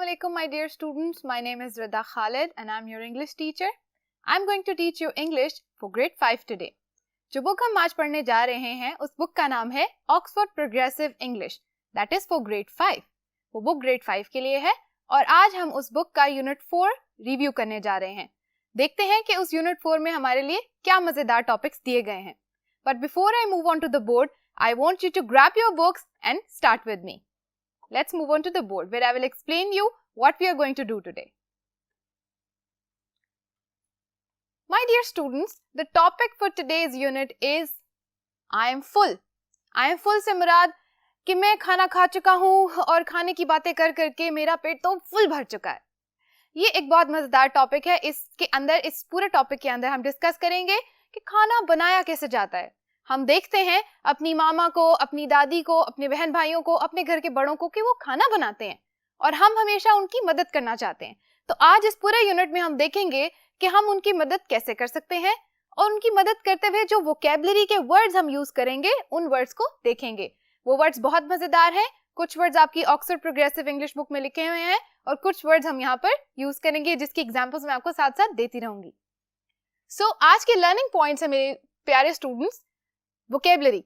Assalamualaikum my dear students. My name is Rida Khalid and I'm your English teacher. I'm going to teach you English for grade 5 today. जो book हम आज पढ़ने जा रहे हैं उस बुक का नाम है Oxford Progressive English. That is for grade 5. वो बुक grade 5 के लिए है और आज हम उस बुक का यूनिट 4 रिव्यू करने जा रहे हैं. देखते हैं कि उस यूनिट 4 में हमारे लिए क्या मजेदार टॉपिक्स दिए गए हैं. But before I move on to the board, I want you to grab your books and start with me. Let's move on to the board where I will explain you what we are going to do today. My dear students, the topic for today's unit is I am full. I am full से मुराद कि मैं खाना खा चुका हूँ और खाने की बातें कर करके मेरा पेट तो फुल भर चुका है. ये एक बहुत मजेदार टॉपिक है. इसके अंदर इस पूरे टॉपिक के अंदर हम डिस्कस करेंगे कि खाना बनाया कैसे जाता है. हम देखते हैं अपनी मामा को, अपनी दादी को, अपने बहन भाइयों को, अपने घर के बड़ों को कि वो खाना बनाते हैं और हम हमेशा उनकी मदद करना चाहते हैं. तो आज इस पूरे यूनिट में हम देखेंगे कि हम उनकी मदद कैसे कर सकते हैं और उनकी मदद करते हुए जो वोकैबुलरी के वर्ड्स हम यूज करेंगे उन वर्ड्स को देखेंगे. वो वर्ड्स बहुत मजेदार हैं. कुछ वर्ड्स आपकी ऑक्सफोर्ड प्रोग्रेसिव इंग्लिश बुक में लिखे हुए हैं और कुछ वर्ड्स हम यहाँ पर यूज करेंगे जिसकी एग्जाम्पल्स मैं आपको साथ साथ देती रहूंगी. सो आज के लर्निंग पॉइंट्स है मेरे प्यारे स्टूडेंट्स. वोकैबुलरी.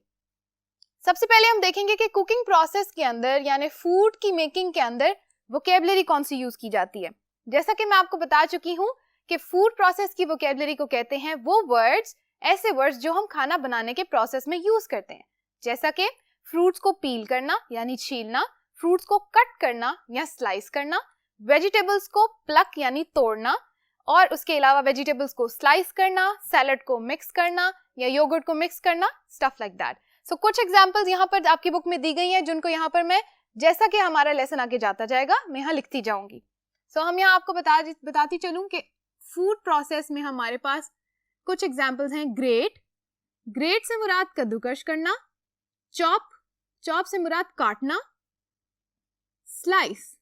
सबसे पहले हम देखेंगे कि कुकिंग प्रोसेस के अंदर यानी फूड की मेकिंग के अंदर वोकैबुलरी कौन सी यूज की जाती है. जैसा कि मैं आपको बता चुकी हूँ कि फूड प्रोसेस की वोकैबुलरी को कहते हैं वो वर्ड्स, ऐसे वर्ड्स जो हम खाना बनाने के प्रोसेस में यूज करते हैं. जैसा कि फ्रूट्स को पील करना यानी छीलना, फ्रूट्स को कट करना या स्लाइस करना, वेजिटेबल्स को प्लक यानी तोड़ना और उसके अलावा वेजिटेबल्स को स्लाइस करना, सैलड को मिक्स करना या योगर्ट को मिक्स करना, स्टफ लाइक दैट. सो कुछ एग्जांपल्स यहाँ पर आपकी बुक में दी गई हैं जिनको यहाँ पर मैं जैसा कि हमारा लेसन आगे जाता जाएगा मैं यहाँ लिखती जाऊंगी. सो हम यहाँ आपको बताती चलूं कि फूड प्रोसेस में हमारे पास कुछ एग्जांपल्स हैं. ग्रेट से मुराद कद्दूकश करना, चॉप से मुराद काटना, स्लाइस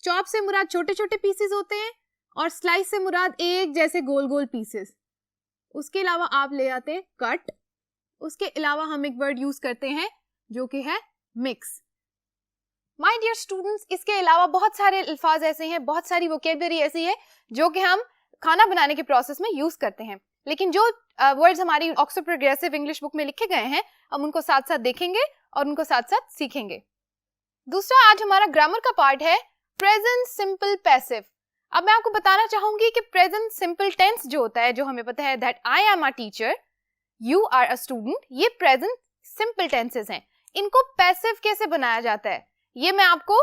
चॉप से मुराद छोटे छोटे पीसेस होते हैं और स्लाइस से मुराद एक जैसे गोल गोल पीसेस. उसके अलावा आप ले आते हैं कट. उसके अलावा हम एक वर्ड यूज करते हैं जो कि है मिक्स. माय डियर स्टूडेंट्स, इसके अलावा बहुत सारे अल्फाज ऐसे हैं, बहुत सारी वोकैबुलरी ऐसी है जो कि हम खाना बनाने के प्रोसेस में यूज करते हैं. लेकिन जो वर्ड्स हमारी ऑक्सफोर्ड प्रोग्रेसिव इंग्लिश बुक में लिखे गए हैं हम उनको साथ साथ देखेंगे और उनको साथ साथ सीखेंगे. दूसरा आज हमारा ग्रामर का पार्ट है प्रेजेंट सिंपल पैसिव. अब मैं आपको बताना चाहूंगी कि प्रेजेंट सिंपल टेंस जो होता है, जो हमें पता है that I am a teacher, you are a student, ये प्रेजेंट सिंपल टेंसेस हैं. इनको पैसिव कैसे बनाया जाता है ये मैं आपको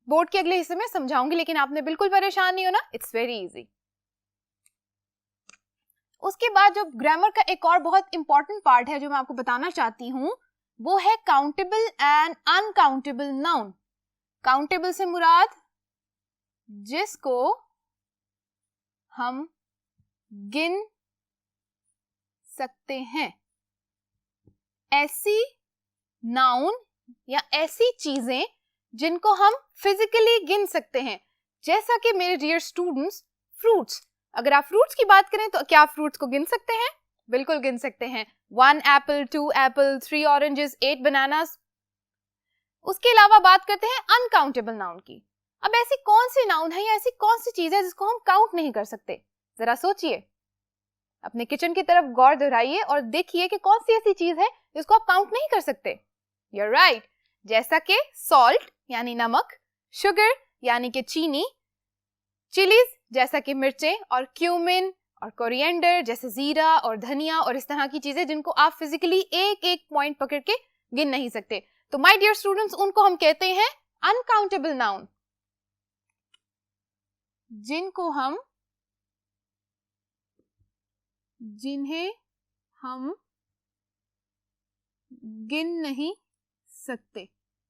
बोर्ड के अगले हिस्से में समझाऊंगी, लेकिन आपने बिल्कुल परेशान नहीं होना. It's very easy. उसके बाद जो ग्रामर का एक और बहुत इंपॉर्टेंट पार्ट है जो मैं आपको बताना चाहती हूँ वो है countable and uncountable noun. Countable से मुराद जिसको हम गिन सकते हैं, ऐसी नाउन या ऐसी चीजें जिनको हम फिजिकली गिन सकते हैं. जैसा कि मेरे डियर स्टूडेंट्स, फ्रूट्स. अगर आप फ्रूट्स की बात करें तो क्या फ्रूट्स को गिन सकते हैं? बिल्कुल गिन सकते हैं. 1 एप्पल, 2 एप्पल, 3 ऑरेंजेस, 8 बनानास. उसके अलावा बात करते हैं अनकाउंटेबल नाउन की. अब ऐसी कौन सी नाउन है या ऐसी कौन सी चीज है जिसको हम काउंट नहीं कर सकते? जरा सोचिए, अपने किचन की तरफ गौर दोहराइए और देखिए कि कौन सी ऐसी चीज है जिसको आप काउंट नहीं कर सकते. You're right. जैसा कि सॉल्ट यानी नमक, शुगर यानी कि चीनी, चिलीज जैसा कि मिर्चें और क्यूमिन और कोरिएंडर जैसे जीरा और धनिया और इस तरह की चीजें जिनको आप फिजिकली एक एक पॉइंट पकड़ के गिन नहीं सकते. तो माय डियर स्टूडेंट्स, उनको हम कहते हैं अनकाउंटेबल नाउन, जिन्हें हम गिन नहीं सकते.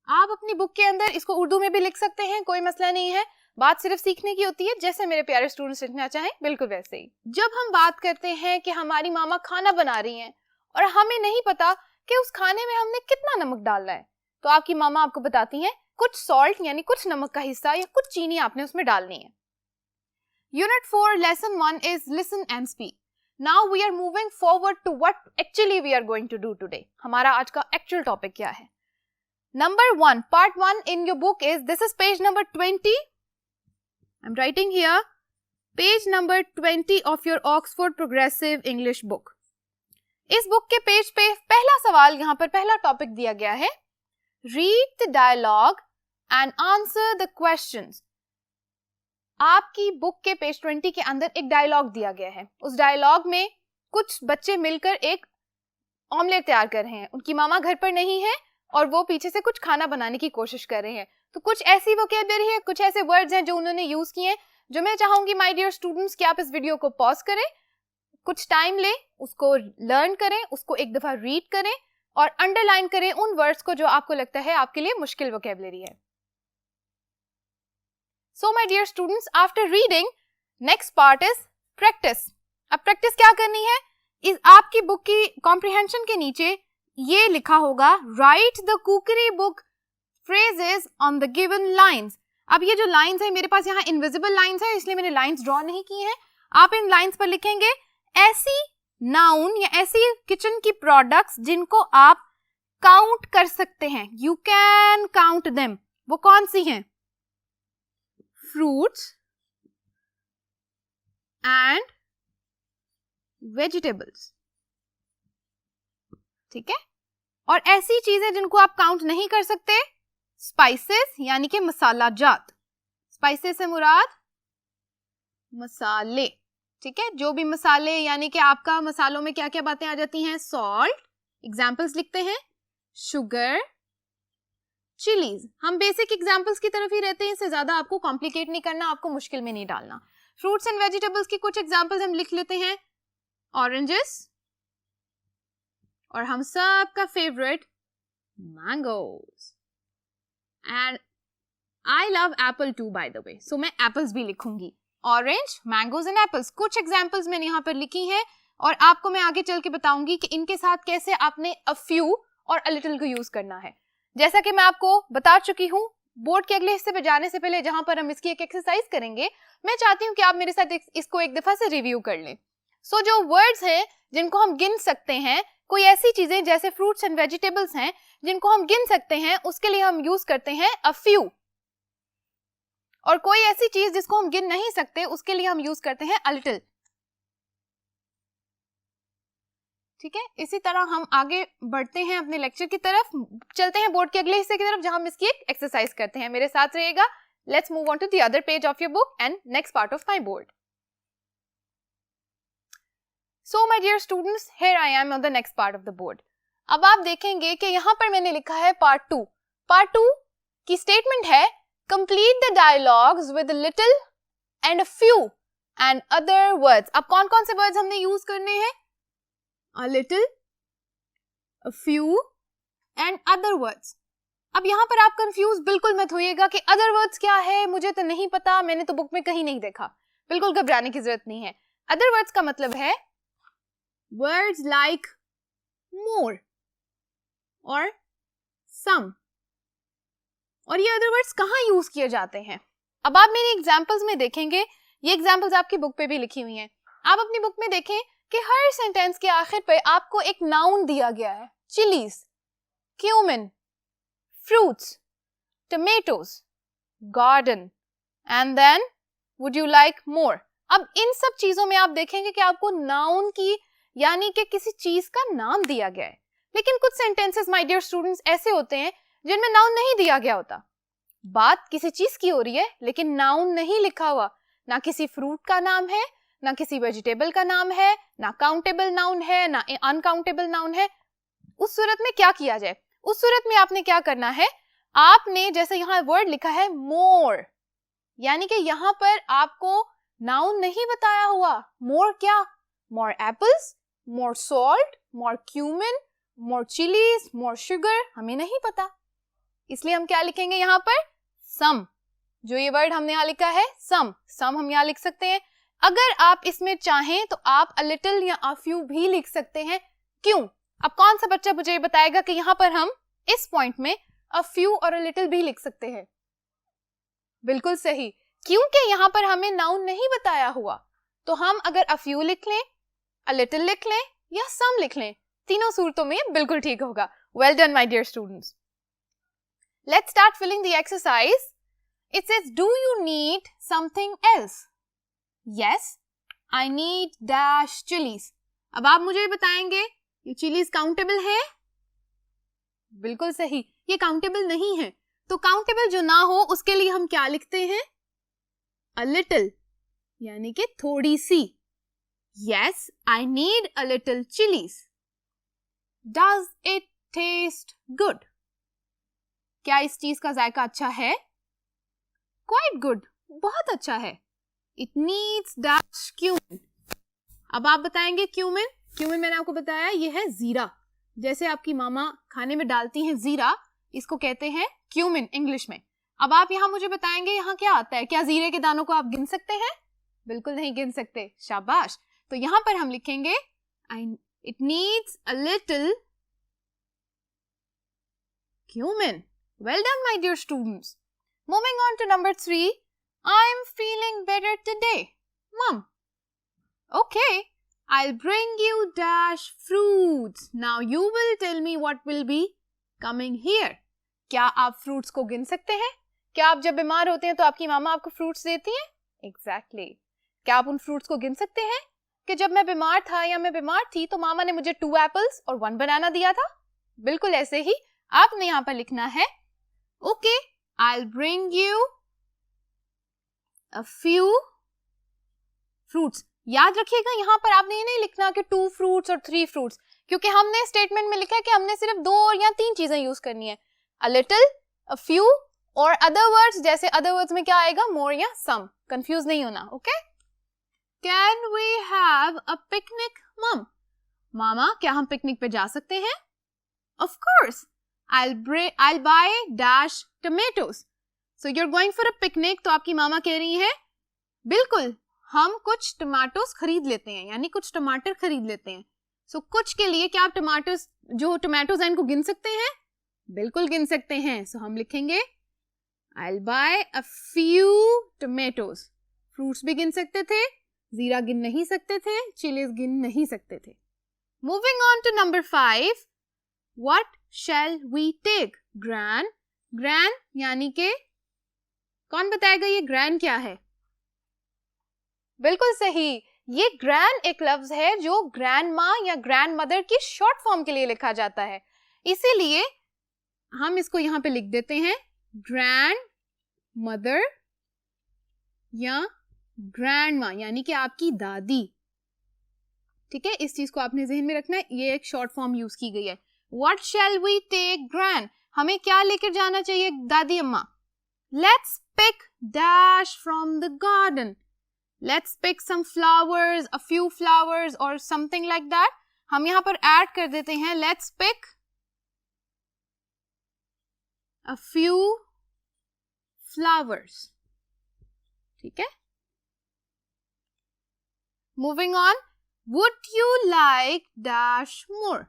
आप अपनी बुक के अंदर इसको उर्दू में भी लिख सकते हैं, कोई मसला नहीं है. बात सिर्फ सीखने की होती है, जैसे मेरे प्यारे स्टूडेंट्स सीखना चाहें बिल्कुल वैसे ही. जब हम बात करते हैं कि हमारी मामा खाना बना रही हैं और हमें नहीं पता कि उस खाने में हमने कितना नमक डालना है, तो आपकी मामा आपको बताती हैं कुछ सॉल्ट यानी कुछ नमक का हिस्सा या कुछ चीनी आपने उसमें डालनी है. Unit 4 lesson 1 is listen and speak. Now we are moving forward to what actually we are going to do today. हमारा आज का एक्चुअल टॉपिक क्या है? Number 1, part 1 in your book is, this is page number 20. I'm writing here, page number 20 of your Oxford Progressive English book. इस book के page पे पहला सवाल, यहाँ पर पहला टॉपिक दिया गया है, read the dialogue and answer the questions. आपकी बुक के पेज 20 के अंदर एक डायलॉग दिया गया है. उस डायलॉग में कुछ बच्चे मिलकर एक ऑमलेट तैयार कर रहे हैं. उनकी मामा घर पर नहीं है और वो पीछे से कुछ खाना बनाने की कोशिश कर रहे हैं. तो कुछ ऐसी वोकैबुलरी है, कुछ ऐसे वर्ड्स हैं जो उन्होंने यूज किए हैं, जो मैं चाहूंगी माय डियर स्टूडेंट्स कि आप इस वीडियो को पॉज करें, कुछ टाइम लें, उसको लर्न करें, उसको एक दफा रीड करें और अंडरलाइन करें उन वर्ड्स को जो आपको लगता है आपके लिए मुश्किल वोकैबुलरी है. So my dear students, after reading next part is practice. अब प्रैक्टिस क्या करनी है, इस आपकी बुक की कॉम्प्रिहेंशन के नीचे ये लिखा होगा, right the cookery book phrases on the given lines. अब ये जो लाइंस है, मेरे पास यहाँ इनविजिबल लाइंस है इसलिए मैंने लाइंस ड्रॉ नहीं की हैं. आप इन लाइंस पर लिखेंगे ऐसी नाउन या ऐसी किचन की प्रोडक्ट्स जिनको आप काउंट कर सकते हैं, यू कैन काउंट देम. वो कौन सी हैं? Fruits and vegetables. ठीक है. और ऐसी चीजें जिनको आप काउंट नहीं कर सकते, स्पाइसेस यानी कि मसाला जात. स्पाइसेस से मुराद मसाले. ठीक है, जो भी मसाले, यानी कि आपका मसालों में क्या क्या बातें आ जाती हैं, सॉल्ट, एग्जाम्पल्स लिखते हैं, शुगर, चिलीज. हम बेसिक एग्जाम्पल्स की तरफ ही रहते हैं, इससे ज्यादा आपको कॉम्प्लिकेट नहीं करना, आपको मुश्किल में नहीं डालना. फ्रूट्स एंड वेजिटेबल्स की कुछ एग्जाम्पल्स हम लिख लेते हैं, ऑरेंजेस और हम सब का favourite mangoes. And I love apple too by the way, so मैं एप्पल्स भी लिखूंगी. ऑरेंज, मैंगोज एंड एप्पल्स, कुछ एग्जाम्पल्स मैंने यहाँ पर लिखी हैं और आपको मैं आगे चल के बताऊंगी कि इनके साथ कैसे आपने अ फ्यू और अ लिटिल को यूज करना है. जैसा कि मैं आपको बता चुकी हूँ, बोर्ड के अगले हिस्से पे जाने से पहले जहां पर हम इसकी एक एक्सरसाइज करेंगे, मैं चाहती हूँ कि आप मेरे साथ इसको एक दफा से रिव्यू कर लें. सो जो वर्ड्स हैं जिनको हम गिन सकते हैं, कोई ऐसी चीजें जैसे फ्रूट्स एंड वेजिटेबल्स हैं जिनको हम गिन सकते हैं, उसके लिए हम यूज करते हैं अ फ्यू. और कोई ऐसी चीज जिसको हम गिन नहीं सकते, उसके लिए हम यूज करते हैं अ लिटिल. ठीक है, इसी तरह हम आगे बढ़ते हैं अपने लेक्चर की तरफ, चलते हैं बोर्ड के अगले हिस्से की तरफ जहां हम इसकी एक एक्सरसाइज करते हैं. मेरे साथ रहिएगा. Let's move on to the other page of your book and next part of my board. So my dear students, here I am on the next part of the board. अब आप देखेंगे कि यहाँ पर मैंने लिखा है पार्ट 2. पार्ट 2 की स्टेटमेंट है, complete the dialogues with a little and a few and other words. अब कौन कौन से वर्ड्स हमने यूज करने हैं? A little, a few and other words. अब यहाँ पर आप कंफ्यूज बिल्कुल मत होइएगा कि अदर वर्ड्स क्या है, मुझे तो नहीं पता, मैंने तो बुक में कहीं नहीं देखा. बिल्कुल घबराने की जरूरत नहीं है. अदर वर्ड्स का मतलब है words like more or some. और ये अदर वर्ड्स कहाँ यूज किए जाते हैं? अब आप मेरी एग्जाम्पल्स में देखेंगे, ये एग्जाम्पल्स आपकी बुक पे भी लिखी हुई हैं. आप अपनी बुक में देखें कि हर सेंटेंस के आखिर पे आपको एक नाउन दिया गया है. Chillies, cumin, fruits, tomatoes, garden and then would you like more. अब इन सब चीजों में आप देखेंगे कि आपको नाउन की, यानी कि किसी चीज का नाम दिया गया है. लेकिन कुछ सेंटेंसेस माय डियर स्टूडेंट्स ऐसे होते हैं जिनमें नाउन नहीं दिया गया होता. बात किसी चीज की हो रही है लेकिन नाउन नहीं लिखा हुआ. ना किसी फ्रूट का नाम है, ना किसी वेजिटेबल का नाम है, ना काउंटेबल नाउन है, ना अनकाउंटेबल नाउन है. उस सूरत में क्या किया जाए? उस सूरत में आपने क्या करना है, आपने जैसे यहाँ वर्ड लिखा है मोर, यानी कि यहाँ पर आपको नाउन नहीं बताया हुआ. मोर क्या? मोर एप्पल्स, मोर सॉल्ट, मोर क्यूमिन, मोर चिलीज, मोर शुगर, हमें नहीं पता. इसलिए हम क्या लिखेंगे यहाँ पर? सम. जो ये वर्ड हमने यहाँ लिखा है सम, सम हम यहाँ लिख सकते हैं. अगर आप इसमें चाहें तो आप अ लिटिल या अ फ्यू भी लिख सकते हैं. क्यों? अब कौन सा बच्चा मुझे ये बताएगा कि यहाँ पर हम इस पॉइंट में अ फ्यू और अ लिटिल भी लिख सकते हैं? बिल्कुल सही, क्योंकि यहाँ पर हमें नाउन नहीं बताया हुआ. तो हम अगर अ फ्यू लिख लें, अ लिटिल लिख लें या सम लिख लें, तीनों सूरतों में बिल्कुल ठीक होगा. Well done my dear students. Let's start filling the exercise. It says, do you need something else? Yes, I need dash chilies. अब आप मुझे बताएंगे ये चिलीज काउंटेबल है? बिल्कुल सही, ये काउंटेबल नहीं है. तो काउंटेबल जो ना हो उसके लिए हम क्या लिखते हैं? A little, यानी कि थोड़ी सी. Yes, I need a little chilies. Does it taste good? क्या इस चीज का जायका अच्छा है? Quite good, बहुत अच्छा है. It needs dash cumin. अब आप बताएंगे क्यूमिन. क्यूमिन मैंने आपको बताया ये है जीरा. जैसे आपकी मामा खाने में डालती हैं जीरा, इसको कहते हैं क्यूमिन इंग्लिश में. अब आप यहाँ मुझे बताएंगे यहाँ क्या आता है? क्या जीरे के दानों को आप गिन सकते हैं? बिल्कुल नहीं गिन सकते. शाबाश. तो यहाँ पर हम लिखेंगे it needs a little cumin. Well done, my dear students. Moving on to number 3. I'm feeling better today. Mom. Okay, I'll bring you dash fruits. Now you will tell me what will be coming here. क्या आप fruits को गिन सकते हैं? क्या आप जब बीमार होते हैं तो आपकी मामा आपको फ्रूट्स देती हैं? Exactly. क्या आप उन फ्रूट्स को गिन सकते हैं कि जब मैं बीमार था या मैं बीमार थी तो मामा ने मुझे 2 एप्पल्स और 1 बनाना दिया था? बिल्कुल ऐसे ही आपने यहाँ पर लिखना है Okay, I'll bring you a few fruits. याद रखिएगा यहाँ पर आपने ये नहीं लिखना कि 2 fruits और 3 fruits, क्योंकि हमने स्टेटमेंट में लिखा है कि हमने सिर्फ 2 और या 3 चीजें यूज करनी है. A little, a few और other words. जैसे other words में क्या आएगा? More या some. कंफ्यूज नहीं होना. Okay? Can we have a picnic, Mom? मामा, क्या हम पिकनिक पे जा सकते हैं? Of course. I'll buy dash tomatoes. So you're going for a picnic. तो आपकी मामा कह रही है बिल्कुल हम कुछ टमाटोस खरीद लेते हैं, यानी कुछ टमाटर खरीद लेते हैं. So कुछ के लिए क्या आप टमाटोस हैं इनको गिन सकते हैं? बिल्कुल गिन सकते हैं. So हम लिखेंगे I'll buy a few tomatoes. Fruits भी गिन सकते थे, जीरा गिन नहीं सकते थे, चिलीज गिन नहीं सकते थे. Moving on to number 5. What shall we take? Gran. Gran यानी के कौन बताएगा ये ग्रैन क्या है? बिल्कुल सही, ये ग्रैन एक लफ्ज है जो ग्रैंड माँ या ग्रैंड मदर की शॉर्ट फॉर्म के लिए लिखा जाता है. इसीलिए हम इसको यहाँ पे लिख देते हैं ग्रैंड मदर या ग्रैंड माँ, यानी कि आपकी दादी. ठीक है, इस चीज को आपने जहन में रखना है, ये एक शॉर्ट फॉर्म यूज की गई है. What shall we take, Gran? हमें क्या लेकर जाना चाहिए दादी अम्मा? Let's pick dash from the garden. Let's pick some flowers, a few flowers or something like that. हम यहाँ पर ऐड कर देते हैं let's pick a few flowers. ठीक है? Moving on. Would you like dash more?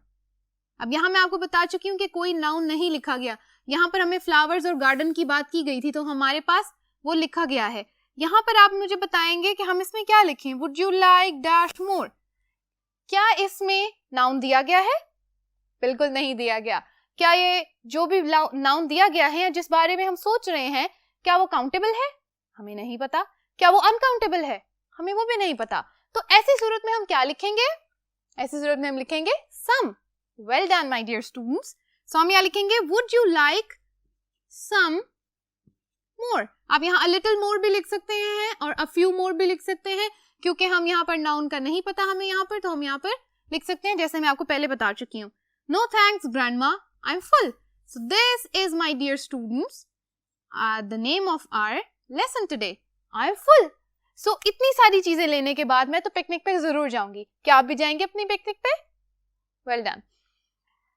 अब यहाँ मैं आपको बता चुकी हूँ कि कोई नाउन नहीं लिखा गया. यहाँ पर हमें फ्लावर्स और गार्डन की बात की गई थी तो हमारे पास वो लिखा गया है. यहाँ पर आप मुझे बताएंगे कि हम इसमें क्या लिखें. Would you like dash more? क्या इसमें नाउन दिया गया है? बिल्कुल नहीं दिया गया. क्या ये जो भी नाउन दिया गया है या जिस बारे में हम सोच रहे हैं क्या वो काउंटेबल है? हमें नहीं पता. क्या वो अनकाउंटेबल है? हमें वो भी नहीं पता. तो ऐसी सूरत में हम क्या लिखेंगे? ऐसी सूरत में हम लिखेंगे some. Well done, my dear students. So हम यहाँ लिखेंगे would you like some more? आप यहाँ a little more भी लिख सकते हैं और a few more भी लिख सकते हैं, क्योंकि हम यहाँ पर नाउन का नहीं पता हमें यहाँ पर, तो हम यहाँ पर लिख सकते हैं जैसे मैं आपको पहले बता चुकी हूँ. No thanks, grandma. I'm full. So this is, my dear students, the name of our lesson today. I'm full. So इतनी सारी चीजें लेने के बाद मैं तो पिकनिक पे जरूर जाऊंगी. क्या आप भी जाएंगे अपनी पिकनिक पे? Well done.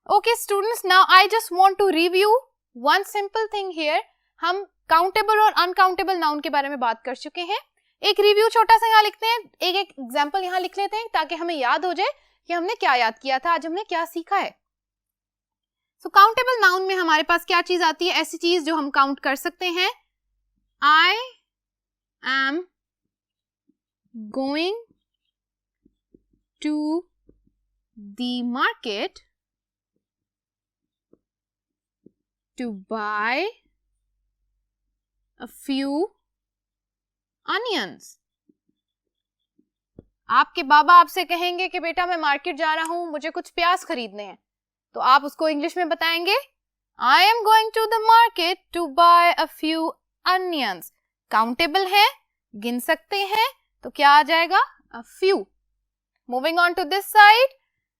Okay students, now I just want to review one simple thing here. हम काउंटेबल और अनकाउंटेबल नाउन के बारे में बात कर चुके हैं. एक रिव्यू छोटा सा यहाँ लिखते हैं, एक एग्जाम्पल यहाँ लिख लेते हैं ताकि हमें याद हो जाए कि हमने क्या याद किया था, आज हमने क्या सीखा है. सो काउंटेबल नाउन में हमारे पास क्या चीज आती है? ऐसी चीज जो हम काउंट कर सकते हैं. I am going to the market to buy a few onions. आपके बाबा आपसे कहेंगे कि बेटा मैं मार्केट जा रहा हूं, मुझे कुछ प्याज खरीदने हैं, तो आप उसको इंग्लिश में बताएंगे I am going to the market to buy a few onions. Countable है, गिन सकते हैं, तो क्या आ जाएगा? A few. Moving on to this side.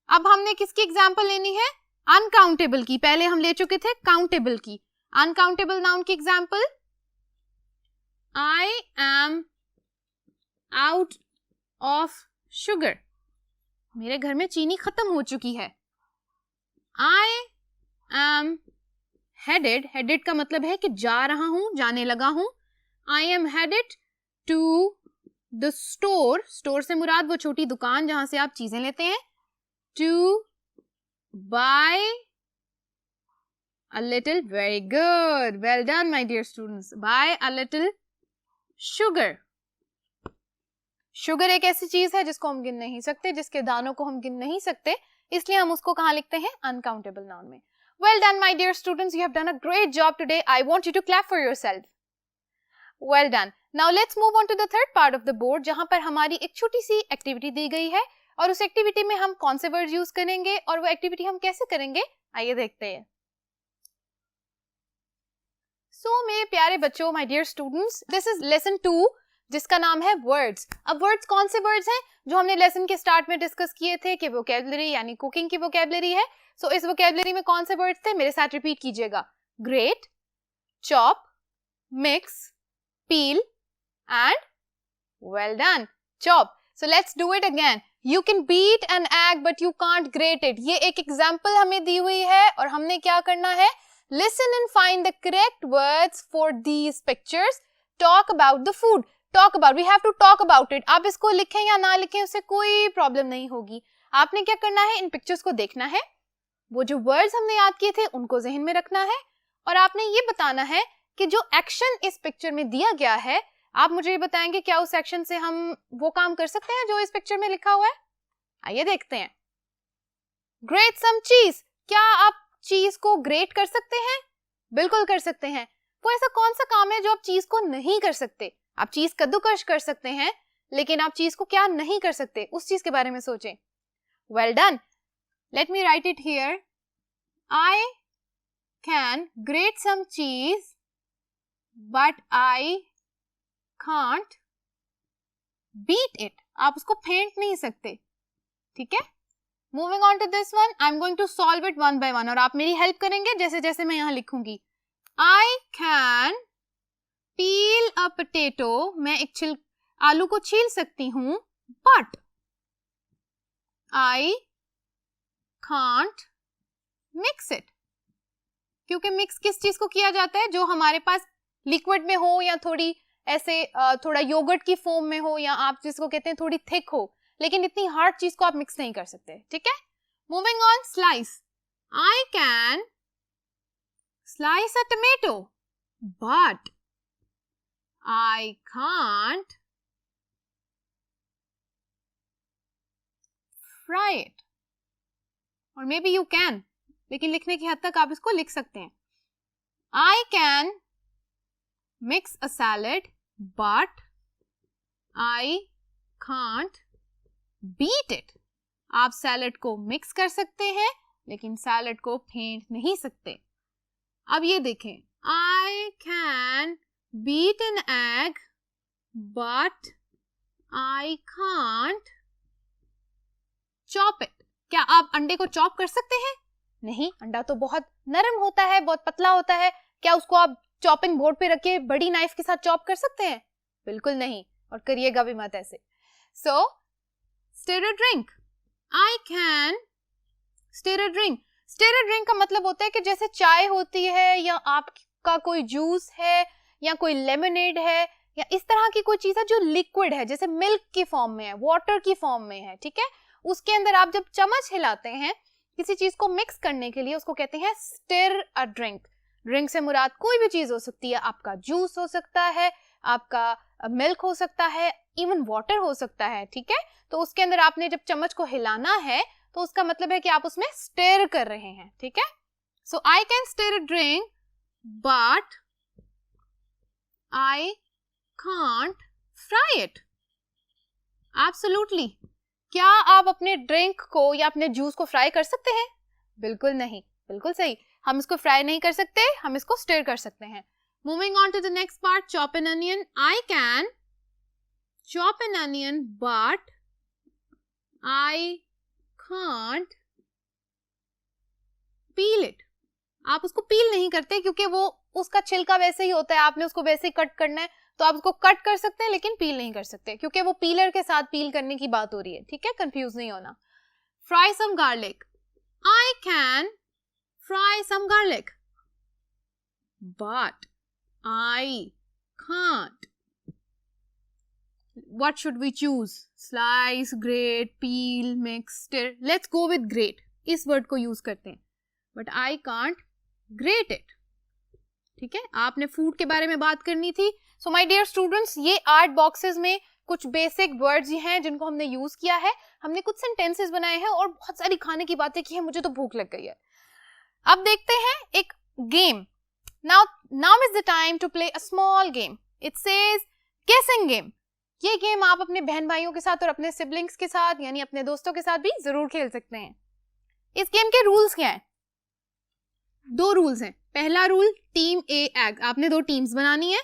अब हमने किसकी एग्जाम्पल लेनी है? अनकाउंटेबल की. पहले हम ले चुके थे काउंटेबल की. अनकाउंटेबल नाउन की example, I am out of sugar. मेरे घर में चीनी खत्म हो चुकी है. I am headed. headed का मतलब है कि जा रहा हूं, जाने लगा हूं. I am headed to the store. store से मुराद वो छोटी दुकान जहां से आप चीजें लेते हैं. To buy a little. Very good. Well done, my dear students. Buy a little sugar. Sugar एक ऐसी चीज है जिसको हम गिन नहीं सकते, जिसके दानों को हम गिन नहीं सकते, इसलिए हम उसको कहां लिखते हैं? अनकाउंटेबल नाउन में. Well done, my dear students. You have done a great job today. I want you to clap for yourself. Well done. Now let's move on to the third part of the board, जहां पर हमारी एक छोटी सी activity दी गई है और उस activity में हम कौन से वर्ड्स यूज करेंगे और वो एक्टिविटी हम कैसे करेंगे, आइए देखते हैं. So मेरे प्यारे बच्चों, my dear students, this is lesson 2, जिसका नाम है वर्ड्स. अब वर्ड्स कौन से वर्ड्स हैं जो हमने लेसन के स्टार्ट में डिस्कस किए थे कि वोकैबुलरी यानी कुकिंग की वोकैबुलरी है. सो इस वोकैबुलरी में कौन से वर्ड्स थे? मेरे साथ रिपीट कीजिएगा. Grate, chop, mix, peel and well done. Chop. So let's do it again. You can beat an egg but you can't grate it. ये एक एग्जाम्पल हमें दी हुई है और हमने क्या करना है? Listen and find the correct words for these pictures. Talk about the food. Talk about, we have to talk about it. आप इसको लिखें या ना लिखें उससे कोई प्रॉब्लम नहीं होगी. आपने क्या करना है? इन पिक्चर्स को देखना है, वो जो वर्ड्स हमने याद किए थे उनको जहन में रखना है और आपने ये बताना है कि जो एक्शन इस पिक्चर में दिया गया है, आप मुझे ये बताएंगे क्या उस एक्शन से हम वो काम कर सकते हैं जो इस पिक्चर में लिखा हुआ है. आइए देखते हैं. ग्रेट सम चीज. क्या आप चीज को ग्रेट कर सकते हैं? बिल्कुल कर सकते हैं. वो ऐसा कौन सा काम है जो आप चीज को नहीं कर सकते? आप चीज कद्दूकश कर सकते हैं, लेकिन आप चीज को क्या नहीं कर सकते, उस चीज के बारे में सोचें. Well done. Let me write it here. I can grate some cheese but I can't beat it. आप उसको फेंट नहीं सकते. ठीक है. Moving on to this one. I am going to solve it one by one और आप मेरी हेल्प करेंगे जैसे जैसे मैं यहां लिखूंगी. I can peel a potato. मैं एक आलू को छील सकती हूं, but I can't mix it. क्योंकि मिक्स किस चीज को किया जाता है? जो हमारे पास लिक्विड में हो या थोड़ी ऐसे थोड़ा योगर्ट की फॉर्म में हो या आप जिसको कहते हैं थोड़ी थिक हो, लेकिन इतनी हार्ड चीज को आप मिक्स नहीं कर सकते. ठीक है. Moving on. Slice. I can slice a tomato but I can't fry it. Or maybe you can. लेकिन लिखने की हद तक आप इसको लिख सकते हैं. I can mix a salad, but I can't beat it. आप सैलड को मिक्स कर सकते हैं, लेकिन सैलड को फेंट नहीं सकते. अब ये देखें. I can beat an egg but I can't chop it. क्या आप अंडे को चॉप कर सकते हैं? नहीं. अंडा तो बहुत नरम होता है, बहुत पतला होता है. क्या उसको आप चॉपिंग बोर्ड पे रख के बड़ी नाइफ के साथ चॉप कर सकते हैं? बिल्कुल नहीं, और करिएगा भी मत ऐसे. So stir a drink. I can stir a drink. stir a drink का मतलब होता है कि जैसे चाय होती है या आपका कोई जूस है या कोई लेमनेड है या इस तरह की कोई चीज है जो लिक्विड है, जैसे मिल्क की फॉर्म में है, वाटर की फॉर्म में है. ठीक है. उसके अंदर आप जब चम्मच हिलाते हैं किसी चीज को मिक्स करने के लिए, उसको कहते हैं स्टिर अ ड्रिंक. ड्रिंक से मुराद कोई भी चीज हो सकती है. आपका जूस हो सकता है, आपका मिल्क हो सकता है, इवन वाटर हो सकता है. ठीक है. तो उसके अंदर आपने जब चम्मच को हिलाना है तो उसका मतलब है कि आप उसमें स्टिर कर रहे हैं. ठीक है. So I can stir a drink but I can't fry it. Absolutely. क्या आप अपने ड्रिंक को या अपने जूस को फ्राई कर सकते हैं? बिल्कुल नहीं. बिल्कुल सही. हम इसको फ्राई नहीं कर सकते, हम इसको स्टिर कर सकते हैं. Moving on to the next part, chop an onion. I can chop an onion, but I can't peel it. आप उसको पील नहीं करते क्योंकि वो उसका छिलका वैसे ही होता है, आपने उसको वैसे ही कट करना है, तो आप उसको कट कर सकते हैं लेकिन पील नहीं कर सकते क्योंकि वो पीलर के साथ पील करने की बात हो रही है. ठीक है, कंफ्यूज नहीं होना. Fry some garlic. I can fry some garlic, but I can't. What should we choose? Slice, grate, peel, mix, stir. Let's go with grate. इस वर्ड को यूज करते हैं. But I can't grate it. ठीक है, आपने food के बारे में बात करनी थी. So my dear students, ये आर्ट बॉक्सेस में कुछ बेसिक वर्ड्स हैं जिनको हमने यूज किया है. हमने कुछ सेंटेंसेस बनाए हैं और बहुत सारी खाने की बातें की है. मुझे तो भूख लग गई है. अब देखते हैं एक game. Now is the time to play a small game. It says guessing game. ये गेम आप अपने बहन भाइयों के साथ और अपने सिबलिंग्स के साथ यानी अपने दोस्तों के साथ भी जरूर खेल सकते हैं. इस गेम के रूल्स क्या हैं? 2 रूल्स हैं. पहला रूल, टीम ए एग. आपने 2 टीम्स बनानी है.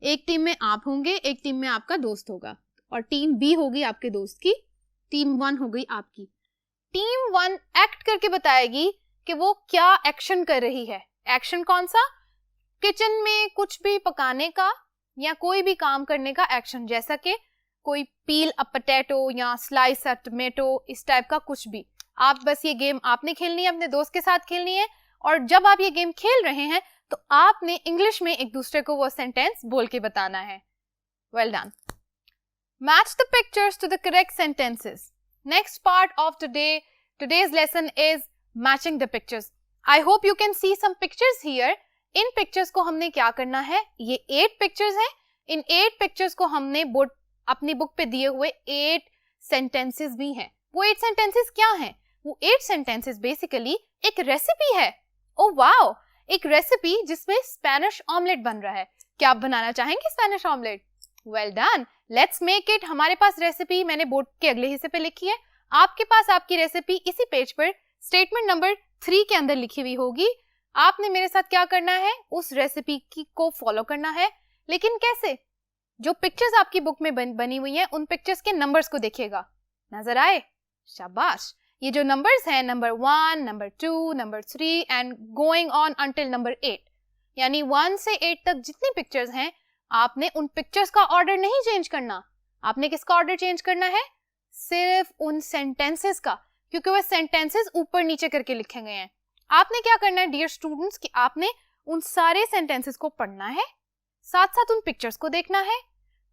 एक टीम में आप होंगे, एक टीम में आपका दोस्त होगा, और टीम बी होगी आपके दोस्त की, टीम 1 हो गई आपकी. टीम 1 एक्ट करके बताएगी कि वो क्या एक्शन कर रही है. एक्शन कौन सा? किचन में कुछ भी पकाने का या कोई भी काम करने का एक्शन, जैसा कि कोई पील अ पोटैटो या स्लाइस अ टोमेटो, इस टाइप का कुछ भी. आप बस ये गेम आपने खेलनी है, अपने दोस्त के साथ खेलनी है, और जब आप ये गेम खेल रहे हैं तो आपने इंग्लिश में एक दूसरे को वो सेंटेंस बोल के बताना है. Well done. Match the pictures to the correct sentences. Next part of today's lesson is matching the pictures. I hope you can see some pictures here. In pictures को हमने क्या करना है, ये 8 पिक्चर्स हैं. इन 8 पिक्चर्स को हमने अपनी बुक पे दिए हुए 8 सेंटेंसेस भी हैं. वो 8 सेंटेंसेस क्या हैं? वो 8 सेंटेंसेस बेसिकली एक रेसिपी है. ओह वाओ, एक रेसिपी जिसमें स्पेनिश ऑमलेट बन रहा है. क्या आप बनाना चाहेंगे Spanish omelette? Well done, let's make it. हमारे पास रेसिपी मैंने बोर्ड के अगले हिस्से पे लिखी है. आपके पास आपकी रेसिपी इसी पेज पर स्टेटमेंट नंबर 3 के अंदर लिखी हुई होगी. आपने मेरे साथ क्या करना है, उस रेसिपी को फॉलो करना है. लेकिन कैसे? जो पिक्चर्स आपकी बुक में बनी हुई हैं, उन पिक्चर्स के नंबर्स को देखिएगा. नजर आए? शाबाश. ये जो नंबर्स हैं, number 1, number 2, number 3 and going on until number 8, यानी 1 से 8 तक जितनी पिक्चर्स हैं, आपने उन पिक्चर्स का ऑर्डर नहीं चेंज करना. आपने किसका ऑर्डर चेंज करना है? सिर्फ उन सेंटेंसेस का, क्योंकि वह सेंटेंसेस ऊपर नीचे करके लिखे गए हैं. आपने क्या करना है डियर स्टूडेंट्स कि आपने उन सारे सेंटेंसेस को पढ़ना है, साथ साथ उन पिक्चर्स को देखना है.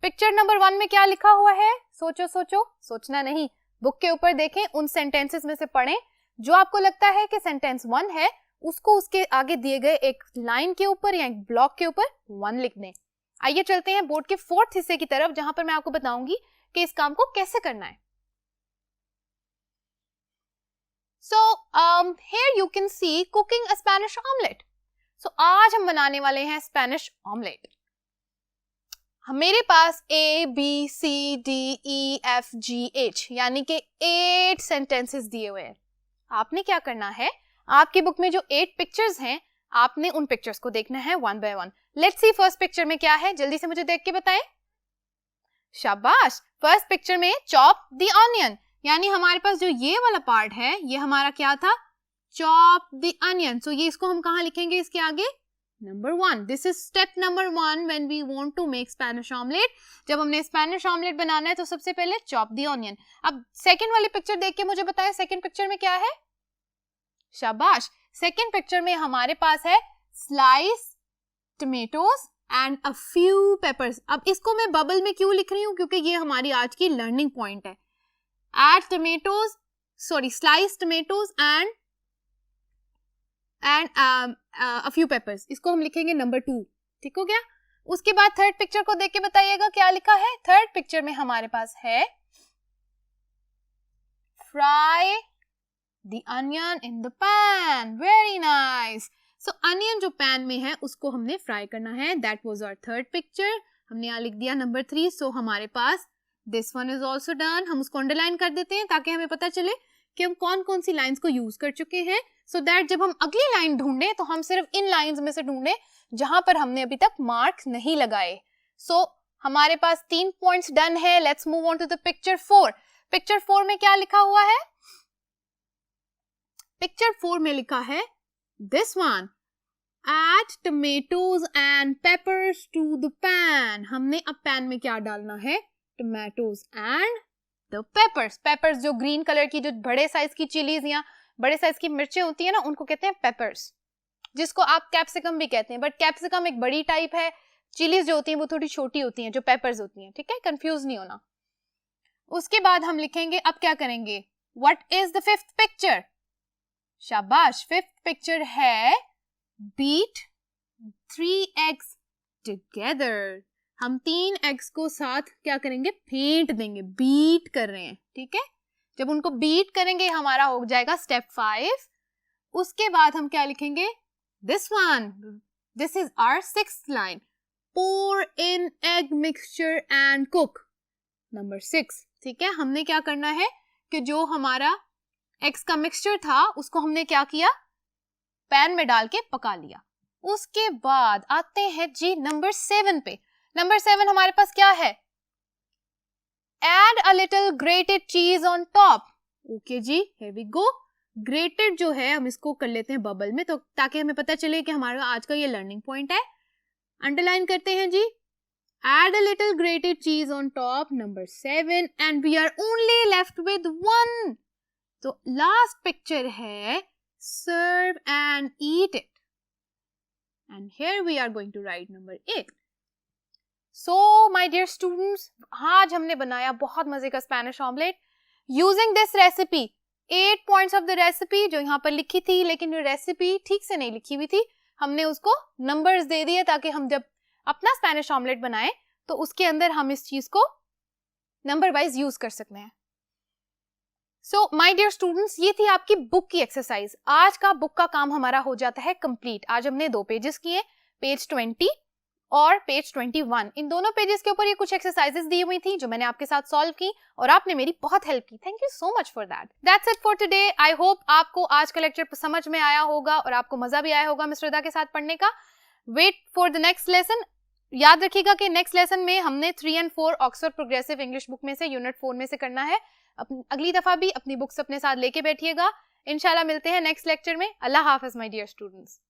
पिक्चर नंबर 1 में क्या लिखा हुआ है? सोचो. सोचना नहीं, बुक के ऊपर देखें, उन सेंटेंसेस में से पढ़ें. जो आपको लगता है कि सेंटेंस 1 है, उसको उसके आगे दिए गए एक लाइन के ऊपर या एक ब्लॉक के ऊपर 1 लिख दें. आइए चलते हैं बोर्ड के 4th हिस्से की तरफ, जहां पर मैं आपको बताऊंगी कि इस काम को कैसे करना है. So here you can see cooking a Spanish omelette. So आज हम बनाने वाले हैं स्पेनिश ऑमलेट. मेरे पास A, B, C, D, E, F, G, H यानी कि 8 सेंटेंसेस दिए हुए हैं. आपने क्या करना है, आपकी बुक में जो 8 पिक्चर्स हैं, आपने उन पिक्चर्स को देखना है 1 by 1. Let's see first picture में क्या है, जल्दी से मुझे देख के बताएं. शाबाश. फर्स्ट पिक्चर में चॉप द ऑनियन, यानी हमारे पास जो ये वाला पार्ट है, ये हमारा क्या था? Chop the onion. सो ये इसको हम कहाँ लिखेंगे इसके आगे? Number 1. This is step number 1 when we want to make Spanish omelette. जब हमने स्पेनिश ऑमलेट बनाना है तो सबसे पहले चॉप द ऑनियन. अब सेकंड वाली पिक्चर देख के मुझे बताएं, सेकंड पिक्चर में क्या है? शाबाश. सेकंड पिक्चर में हमारे पास है slice tomatoes and a few papers. अब इसको मैं बबल में क्यों लिख रही हूँ? क्योंकि ये हमारी आज की लर्निंग पॉइंट है. Add tomatoes, sliced tomatoes and a few peppers. इसको हम लिखेंगे नंबर 2. ठीक हो गया? उसके बाद थर्ड पिक्चर को देख के बताइएगा क्या लिखा है. थर्ड पिक्चर में हमारे पास है fry the onion in the pan. Very nice. So onion जो पैन में है उसको हमने फ्राई करना है. That was our third picture. हमने यहाँ लिख दिया नंबर 3. सो हमारे पास this one is also done. हम उसको अंडरलाइन कर देते हैं ताकि हमें पता चले कि हम कौन कौन सी लाइंस को यूज कर चुके हैं, सो दैट जब हम अगली लाइन ढूंढे तो हम सिर्फ इन लाइंस में से ढूंढे जहां पर हमने अभी तक मार्क नहीं लगाए. सो हमारे पास 3 पॉइंट्स डन है. Let's move on to the picture 4. Picture 4 में क्या लिखा हुआ है? पिक्चर 4 में लिखा है this one, add tomatoes and peppers to the pan. हमने अब पैन में क्या डालना है? tomatoes and the peppers. peppers जो ग्रीन कलर की जो बड़े साइज की चिलीज या बड़े साइज की मिर्चें होती है ना, उनको कहते हैं पेपर्स, जिसको आप कैप्सिकम भी कहते हैं. बट कैप्सिकम एक बड़ी टाइप है, चिलीज जो होती हैं वो थोड़ी छोटी होती हैं जो पेपर्स होती हैं. ठीक है, कंफ्यूज नहीं होना. उसके बाद हम लिखेंगे, अब क्या करेंगे? What is the fifth picture? शाबाश, फिफ्थ पिक्चर है बीट 3 eggs together. हम 3 एग्स को साथ क्या करेंगे? फेंट देंगे. बीट कर रहे हैं. ठीक है, जब उनको बीट करेंगे हमारा हो जाएगा स्टेप 5. उसके बाद हम क्या लिखेंगे? This one, this is our 6th line. pour in egg mixture and cook. Number 6. ठीक है, हमने क्या करना है कि जो हमारा एग्स का मिक्सचर था उसको हमने क्या किया? पैन में डाल के पका लिया. उसके बाद आते हैं जी नंबर 7 पे. नंबर 7 हमारे पास क्या है? Add a little grated cheese on top. Okay जी, here we go. ग्रेटेड जो है हम इसको कर लेते हैं बबल में, तो ताकि हमें पता चले कि हमारा आज का ये लर्निंग पॉइंट है. अंडरलाइन करते हैं जी. Add a little grated cheese on top. Number 7. And we are only left with 1. तो लास्ट पिक्चर है serve and eat it. And here we are going to write number 8. So my dear students, आज हमने बनाया बहुत मजे का Spanish omelette using this recipe. 8 points of the recipe जो यहाँ पर लिखी थी, लेकिन वो रेसिपी ठीक से नहीं लिखी हुई थी. हमने उसको नंबर्स दे दिए ताकि हम जब अपना स्पेनिश ऑमलेट बनाएं तो उसके अंदर हम इस चीज को नंबर वाइज यूज कर सकते हैं. सो माय डियर स्टूडेंट्स, ये थी आपकी बुक की एक्सरसाइज. आज का बुक का काम हमारा हो जाता है कंप्लीट. आज हमने 2 पेजेस किए, पेज 20 और पेज 21. इन दोनों पेजेस के ऊपर ये कुछ एक्सरसाइजेस दी हुई थी जो मैंने आपके साथ सॉल्व की और आपने मेरी बहुत हेल्प की. Thank you so much for that. That's it for today. I hope आपको आज का लेक्चर समझ में आया होगा और आपको मजा भी आया होगा मिस रिदा के साथ पढ़ने का. Wait for the next lesson. याद रखिएगा कि नेक्स्ट लेसन में हमने 3 और 4 ऑक्सफोर्ड प्रोग्रेसिव इंग्लिश बुक में से यूनिट 4 में से करना है. अगली दफा भी अपनी बुक्स अपने साथ लेके बैठिएगा. इंशाल्लाह मिलते हैं नेक्स्ट लेक्चर में. अल्लाह हाफिज माय डियर स्टूडेंट्स.